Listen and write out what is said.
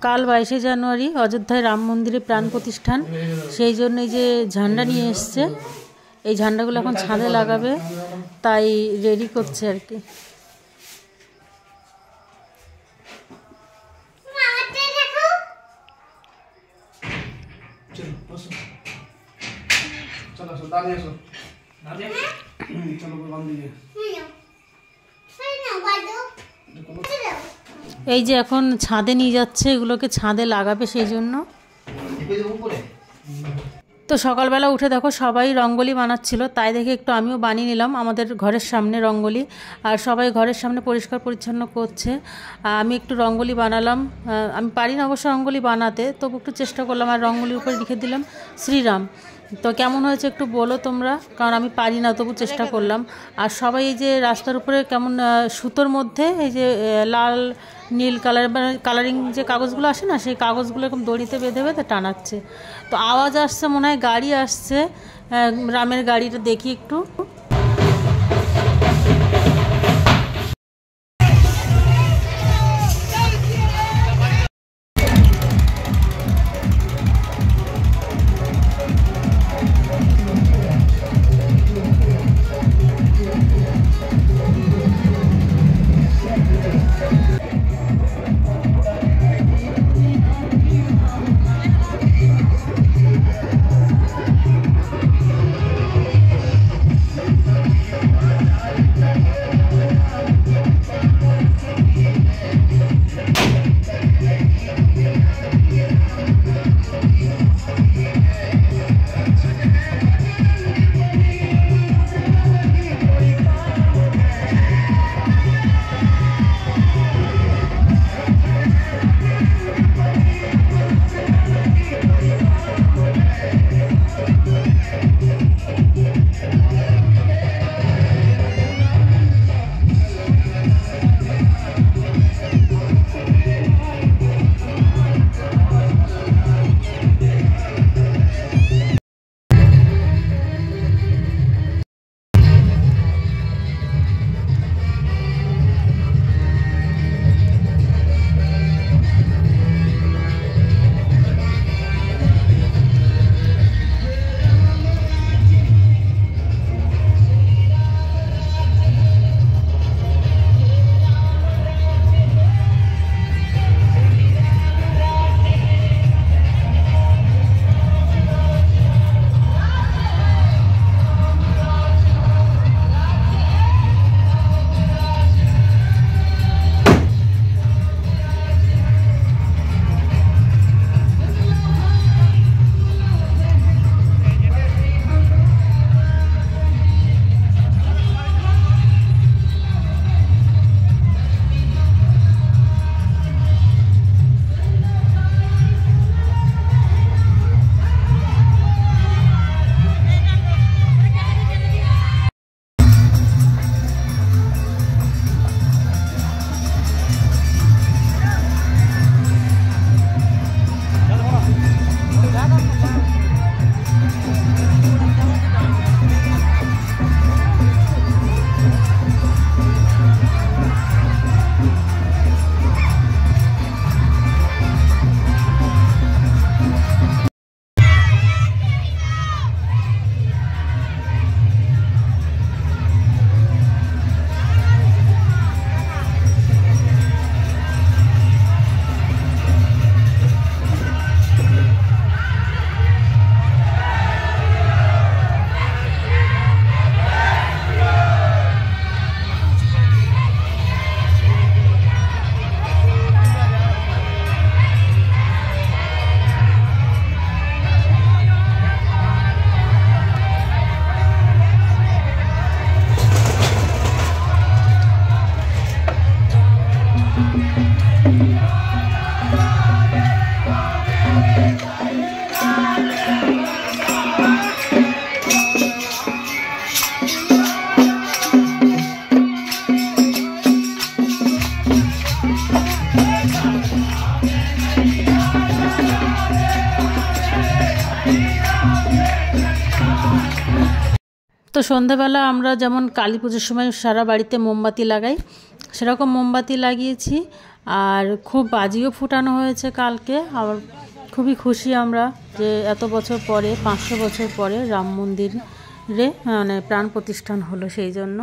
কাল 22শে জানুয়ারি অযোধ্যায় রাম মন্দিরে প্রাণ প্রতিষ্ঠান, সেই জন্য এই যে ঝান্ডা নিয়ে এসছে, এই ঝান্ডাগুলো এখন ছাদে লাগাবে, তাই রেডি করছে আর কি। এই যে এখন ছাদে নিয়ে যাচ্ছে, এগুলোকে ছাদে লাগাবে সেই জন্য। তো সকালবেলা উঠে দেখো সবাই রঙ্গোলি বানাচ্ছিল, তাই দেখে একটু আমিও বানিয়ে নিলাম আমাদের ঘরের সামনে রঙ্গোলি। আর সবাই ঘরের সামনে পরিষ্কার পরিচ্ছন্ন করছে, আমি একটু রঙ্গোলি বানালাম। আমি পারি না অবশ্য রঙ্গোলি বানাতে, তবু একটু চেষ্টা করলাম। আর রঙ্গোলির উপরে লিখে দিলাম শ্রীরাম। তো কেমন হয়েছে একটু বলো তোমরা, কারণ আমি পারি না, তবু চেষ্টা করলাম। আর সবাই এই যে রাস্তার উপরে কেমন সুতোর মধ্যে এই যে লাল নীল কালারিং যে কাগজগুলো আসে না, সেই কাগজগুলো এরকম দড়িতে বেঁধে বেঁধে টানাচ্ছে। তো আওয়াজ আসছে, মনে হয় গাড়ি আসছে, রামের গাড়িটা দেখি একটু। তো সন্ধ্যাবেলা আমরা যেমন কালী পুজোর সময় সারা বাড়িতে মোমবাতি লাগাই, সেরকম মোমবাতি লাগিয়েছি। আর খুব বাজিও ফুটানো হয়েছে কালকে। আবার খুবই খুশি আমরা যে এত বছর পরে, 500 বছর পরে রাম মন্দিরে মানে প্রাণ প্রতিষ্ঠান হলো, সেই জন্য।